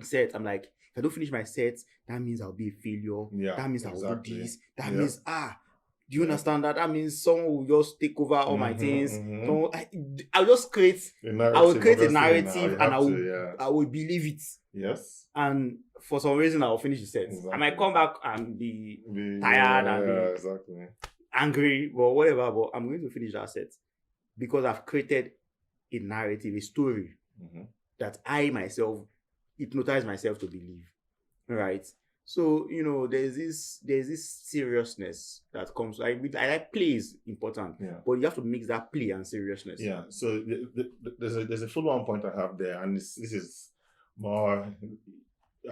set, I'm like, if I don't finish my set, that means I'll be a failure. That means I'll do this. That means do you understand that? That means someone will just take over all my things. So I'll just create a narrative and I will believe it. Yes. And for some reason I'll finish the set. Exactly. I might come back and be tired and be angry or whatever, but I'm going to finish that set because I've created a narrative, a story that I myself hypnotize myself to believe. Right? So, there's this seriousness that comes. I like play is important, but you have to mix that play and seriousness. Yeah. So there's a full-on point I have there, and this is more.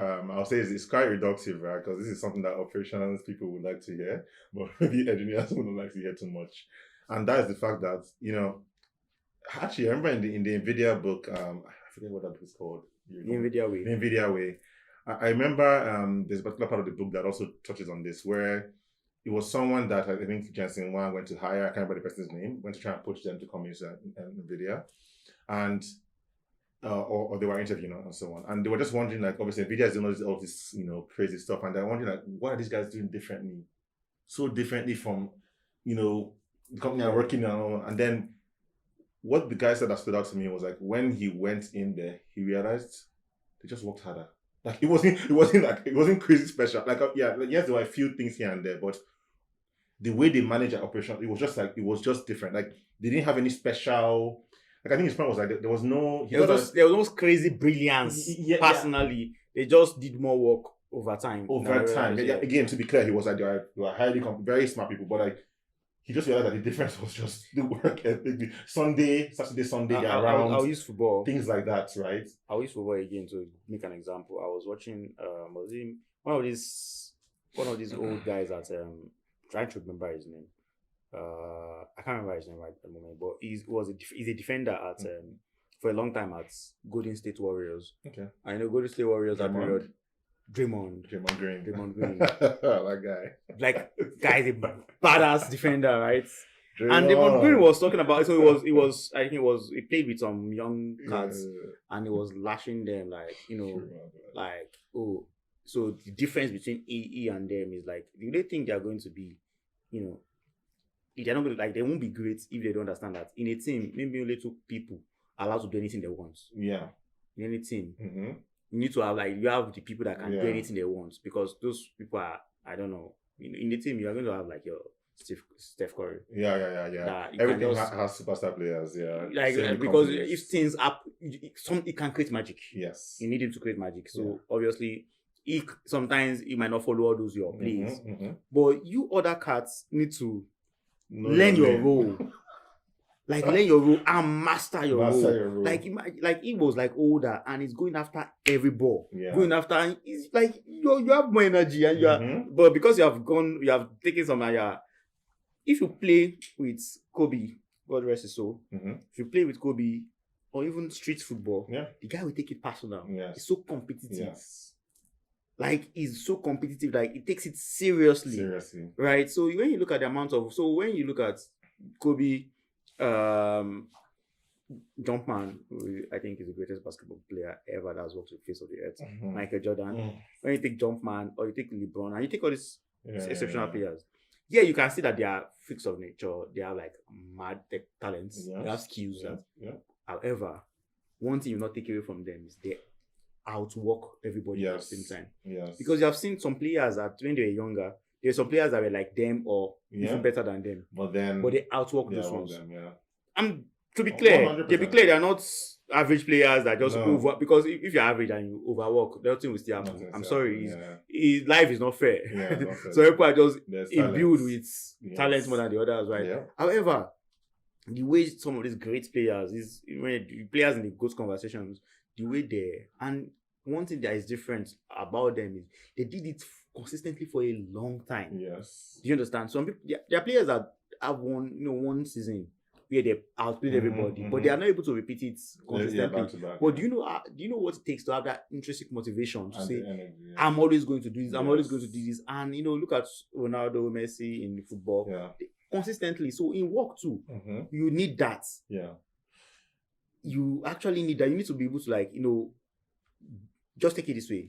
I'll say it's quite reductive, right? Because this is something that operations people would like to hear, but maybe engineers wouldn't like to hear too much. And that is the fact that actually, I remember in the NVIDIA book, I forget what that book is called. The NVIDIA Way. The NVIDIA Way. I remember there's a particular part of the book that also touches on this, where it was someone that I think Jensen Wang went to hire. I can't remember the person's name. Went to try and poach them to come into NVIDIA, and or they were interviewing and so on, and they were just wondering, like, obviously NVIDIA is doing all this crazy stuff, and they're wondering, like, what are these guys doing differently, so differently from the company I'm working on. And then what the guy said that stood out to me was, like, when he went in there, he realized they just worked harder. Like it wasn't crazy special. Like yes, there were a few things here and there, but the way they manage their operation, it was just different. Like they didn't have any special. Like I think his point was, like, there was no. There was no crazy brilliance. Personally, they just did more work over time. Again, to be clear, he was like, they were highly very smart people, but like he just realized that the difference was just the work ethic. Saturday, Sunday, they're around. I'll use football. Things like that, right? I'll use football again to make an example. I was watching one of these old guys at trying to remember his name. I can't remember his name right at the moment, but he's a defender at for a long time at Golden State Warriors. Okay. I know Golden State Warriors that period. Draymond Green. That guy. Like, guy's a badass defender, right? And Draymond Green was talking about, so he played with some young cats and he was lashing them, like, so the difference between he and them is, like, do they think they're going to be, they're not going to, like, they won't be great if they don't understand that in a team, maybe only 2 people are allowed to do anything they want. Yeah. In any team. Mm-hmm. You need to have, like, you have the people that can do anything they want, because those people are, I don't know, in the team, you are going to have, like, your Steph Curry. Yeah. That you Everything can just, has superstar players. Yeah, like Same with because companies. if things up, it can create magic. Yes. You need him to create magic. So obviously, sometimes he might not follow all those your plays, but you other cats need to learn your role. Like learn your role and master your role. Like he was like older and he's going after every ball. Going after, and it's like you have more energy and you are, but because you have taken some if you play with Kobe, God rest his soul, if you play with Kobe or even street football, the guy will take it personal. He's so competitive. Like he's so competitive, like he takes it seriously. Right? So when you look at the amount of, when you look at Kobe, Jumpman, who I think is the greatest basketball player ever that has walked the face of the earth, Michael Jordan. When you take Jumpman or you take LeBron and you take all these exceptional players, you can see that they are freaks of nature. They have like mad tech talents. They have skills. However, one thing you not take away from them is they outwork everybody at the same time. Because you have seen some players that when they were younger, there were some players that were like them or even better than them. But they outwork those ones. And to be clear, they are not average players that just over, because if you're average and you overwork, nothing will still happen. I'm sorry, life is not fair. So people are just imbued with talent more than the others, right? However, the way some of these great players, players in the GOAT conversations, the way and one thing that is different about them is they did it consistently for a long time. Do you understand? Some people, there are players that have won, one season where they outplayed everybody, but they are not able to repeat it consistently. But do you know what it takes to have that intrinsic motivation to say, I'm always going to do this, I'm always going to do this? And look at Ronaldo, Messi in football, consistently. So in work too, you need that. You actually need that. You need to be able to just take it this way.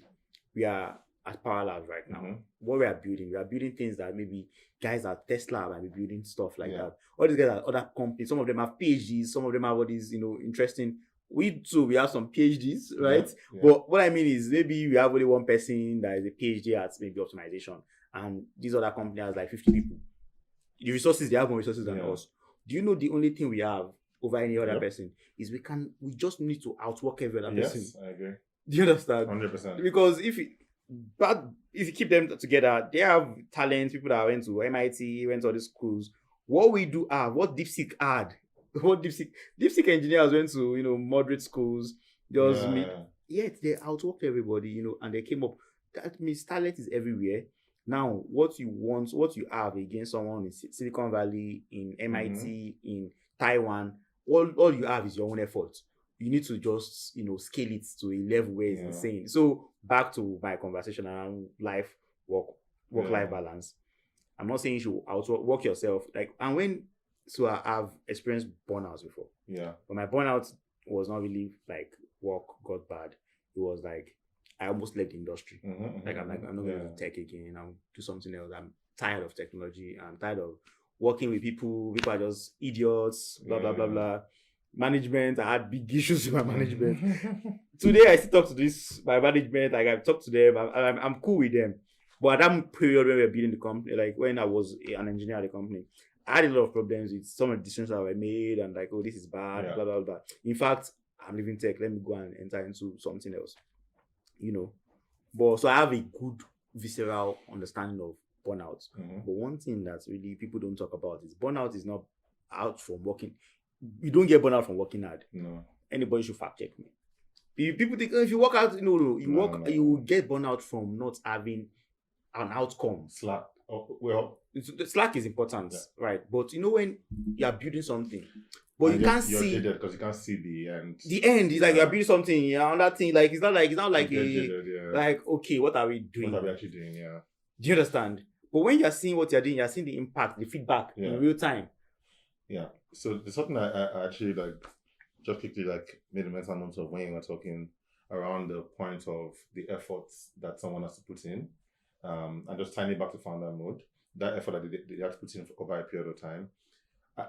We are at Power Labs right now. What we are building things that maybe guys at Tesla might be building stuff like that. All these guys at other companies, some of them have PhDs, some of them have all these, interesting. We have some PhDs, right? But what I mean is maybe we have only one person that is a PhD at maybe optimization, and these other companies have like 50 people. The resources, they have more resources than us. Do you know the only thing we have over any other person is we just need to outwork every other person. Yes, I agree. Do you understand? 100%. Because if you keep them together, they have talents, people that went to MIT, went to all these schools. What we do what DeepSeek had, what DeepSeek engineers went to, moderate schools, yet they outworked everybody, and they came up. That means talent is everywhere. Now, what you have against someone in Silicon Valley, in MIT, in Taiwan, all you have is your own effort. You need to just, scale it to a level where it's insane. So back to my conversation around work-life balance. I'm not saying you should outwork yourself. I've experienced burnouts before. But my burnout was not really like work got bad. It was like I almost left the industry. I'm not going to do tech again. I'll do something else. I'm tired of technology. I'm tired of working with people. People are just idiots. Blah blah blah blah. Management, I had big issues with my management. Today I still talk to my management. Like I've talked to them. I'm cool with them. But at that period when we were building the company, like when I was an engineer at the company, I had a lot of problems with some of the decisions that were made and like, oh, this is bad, blah blah blah. In fact, I'm leaving tech. Let me go and enter into something else. But so I have a good visceral understanding of burnout. But one thing that really people don't talk about is burnout is not out from working. You don't get burnout from working hard. No. Anybody should fact check me. People think if you work out, you will get burnout from not having an outcome. Slack. Slack is important, right? But when you are building something, but you can't see, jaded because you can't see the end. The end is like you're building something, on that thing. Like it's not like like okay, what are we doing? What are we actually doing? Yeah. Do you understand? But when you're seeing what you're doing, you're seeing the impact, the feedback in real time. Yeah. So there's something I actually just quickly made a mental note of when you were talking around the point of the efforts that someone has to put in. And just tying it back to founder mode, that effort that they have to put in over a period of time.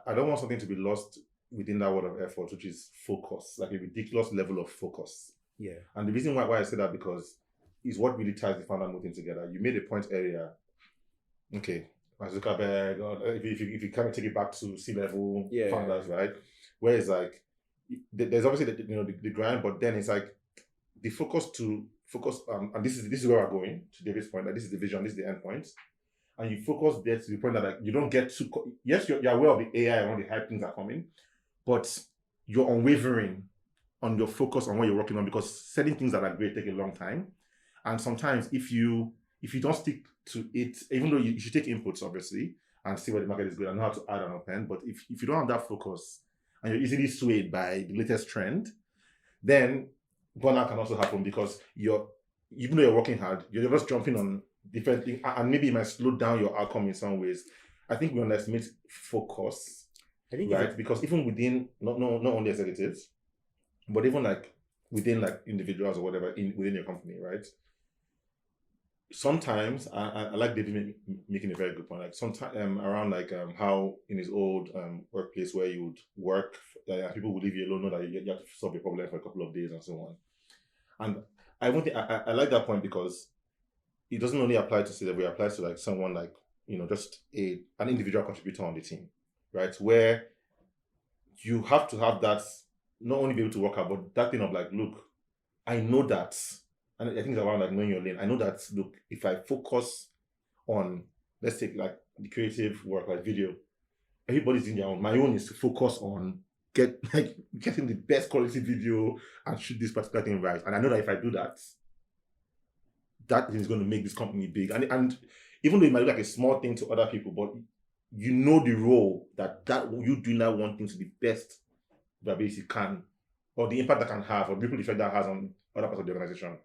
I don't want something to be lost within that word of effort, which is focus, like a ridiculous level of focus. Yeah. And the reason why I say that because it's what really ties the founder mode thing together. You made a point earlier. Okay, Zuckerberg, or if you kind of take it back to C-level Yeah. founders, right? Where it's like there's obviously the grind, but then it's like the focus, and this is where we're going to David's point. Like this is the vision, this is the end point, and you focus there to the point that like you don't get too. Yes, you're aware of the AI and all the hype things are coming, but you're unwavering on your focus on what you're working on, because certain things that are great take a long time, and sometimes if you don't stick to it, even though you should take inputs obviously and see where the market is going and know how to add and append, but if you don't have that focus and you're easily swayed by the latest trend, then burnout can also happen, because even though you're working hard, you're just jumping on different things, and maybe it might slow down your outcome in some ways. I think we underestimate focus, right? Because even within not only executives, but even like within like individuals or whatever within your company, right? Sometimes I like David making a very good point. Like sometimes around like how in his old workplace where you would work, people would leave you alone, know that you have to solve a problem for a couple of days and so on. And I won't think I like that point, because it doesn't only apply to C-level, it applies to like someone like just an individual contributor on the team, right? Where you have to have that, not only be able to work out, but that thing of like, look, I know that, and I think it's around like knowing your lane. I know that, look, if I focus on, let's take like the creative work, like video, everybody's in their own. My own is to focus on getting the best quality video and shoot this particular thing right. And I know that if I do that, that thing is going to make this company big. And even though it might look like a small thing to other people, but you know the role that you do not want things to be best that basically can, or the impact that can have, or the ripple effect that has on other parts of the organization.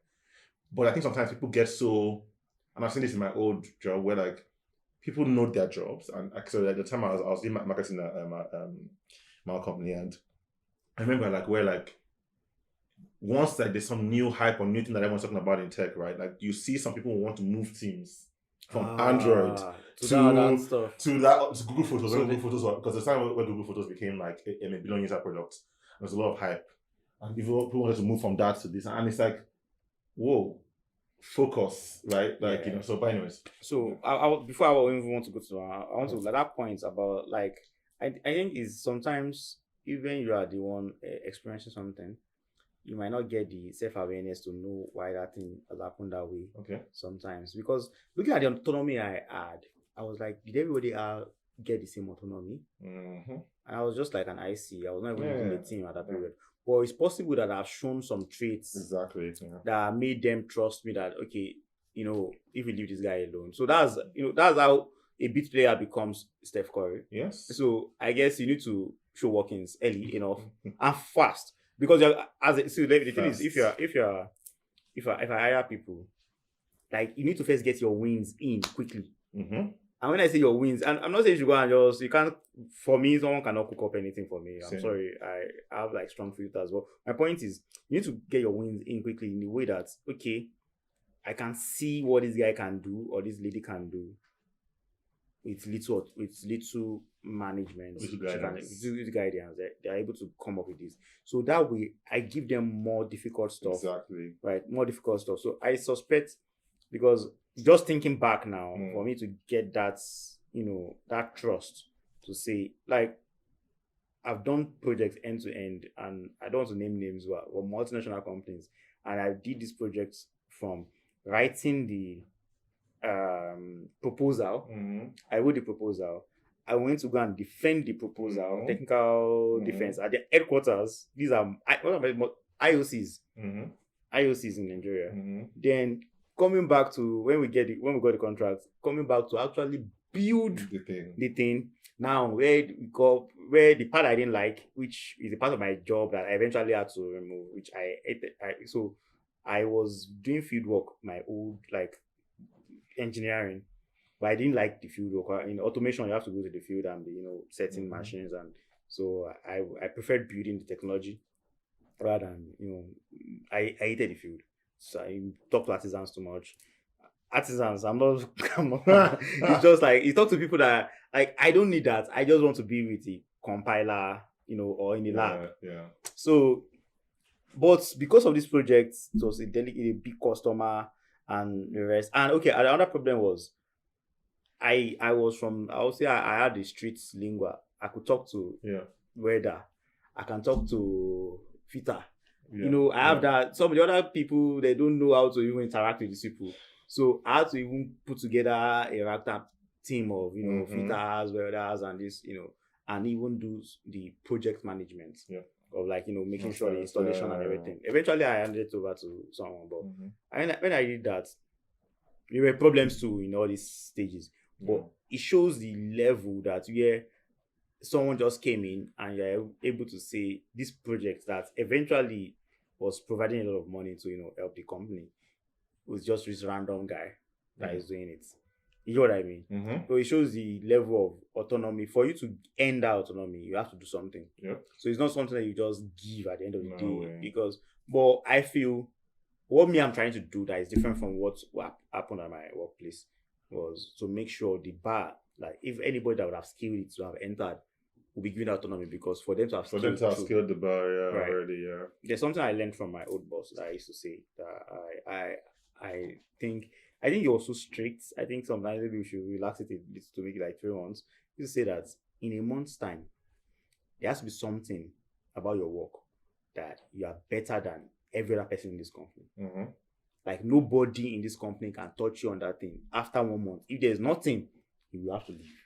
But I think sometimes people get so, and I've seen this in my old job, where like people know their jobs. And actually at the time I was doing marketing at my company, and I remember like where like once like there's some new hype or new thing that everyone's talking about in tech, right? Like you see some people want to move teams from Android to Google Photos. Google Photos, because the time where Google Photos became like a billion user product, there's a lot of hype, and people wanted to move from that to this, and it's like, whoa, focus, right? Like So, but anyways. So I before I even want to go to, I want to like that point about like I think is sometimes even you are the one experiencing something, you might not get the self-awareness to know why that thing has happened that way. Okay. Sometimes, because looking at the autonomy I had, I was like, did everybody get the same autonomy? Mm-hmm. And I was just like an IC. I was not even in the team at that period. But it's possible that I've shown some traits that made them trust me that, okay, if we leave this guy alone. So that's how a beat player becomes Steph Curry. Yes. So I guess you need to show workings early enough and fast. Because the thing is, if I hire people, like you need to first get your wins in quickly. Mm-hmm. And when I say your wins, and I'm not saying you should go and you can't. For me, someone cannot cook up anything for me. I'm sorry, I have like strong filters. But my point is, you need to get your wins in quickly in the way that, okay, I can see what this guy can do or this lady can do with little management, with guidance. They're able to come up with this. So that way, I give them more difficult stuff. Exactly. Right, more difficult stuff. So I suspect, because just thinking back now, for me to get that, that trust to say, like, I've done projects end to end, and I don't want to name names, but multinational companies, and I did this project from writing the proposal. I wrote the proposal. I went to go and defend the proposal, technical defense at the headquarters. These are IOCs, IOCs in Nigeria. Then coming back to when we got the contract, coming back to actually build the thing. Now where the part I didn't like, which is a part of my job that I eventually had to remove, which I hated. So I was doing field work, my old like engineering, but I didn't like the field work. In automation, you have to go to the field and be, setting machines, and so I preferred building the technology rather than, I hated the field. So I talk to artisans too much. Artisans, I'm not. It's just like you talk to people that like I don't need that. I just want to be with the compiler, or in the lab. Yeah. So, but because of this project, it was a big customer and the rest. And okay, another problem was I was from, I would say I had the streets lingua. I could talk to weather. I can talk to fitter. You know, I have that. Some of the other people, they don't know how to even interact with these people. So I had to even put together a ragtag team of, you know, fitters, welders, and this, you know, and even do the project management of, like, you know, making sure the installation and everything. Eventually, I handed it over to someone, but when I did that, there were problems too in all these stages. But it shows the level that where someone just came in and you're able to say this project that eventually was providing a lot of money to, you know, help the company, was just this random guy that is doing it. You know what I mean? So it shows the level of autonomy. For you to end that autonomy, you have to do something. So it's not something that you just give at the end of the day. Because, but I feel what I'm trying to do that is different from what happened at my workplace was to make sure the bar, like if anybody that would have skilled it to have entered, will be given autonomy, because for them to have skilled the bar already. There's something I learned from my old boss that I used to say that I think he was so strict. I think sometimes maybe we should relax it a bit to make it like 3 months. You say that in a month's time, there has to be something about your work that you are better than every other person in this company. Like nobody in this company can touch you on that thing. After 1 month, if there's nothing, you will have to leave.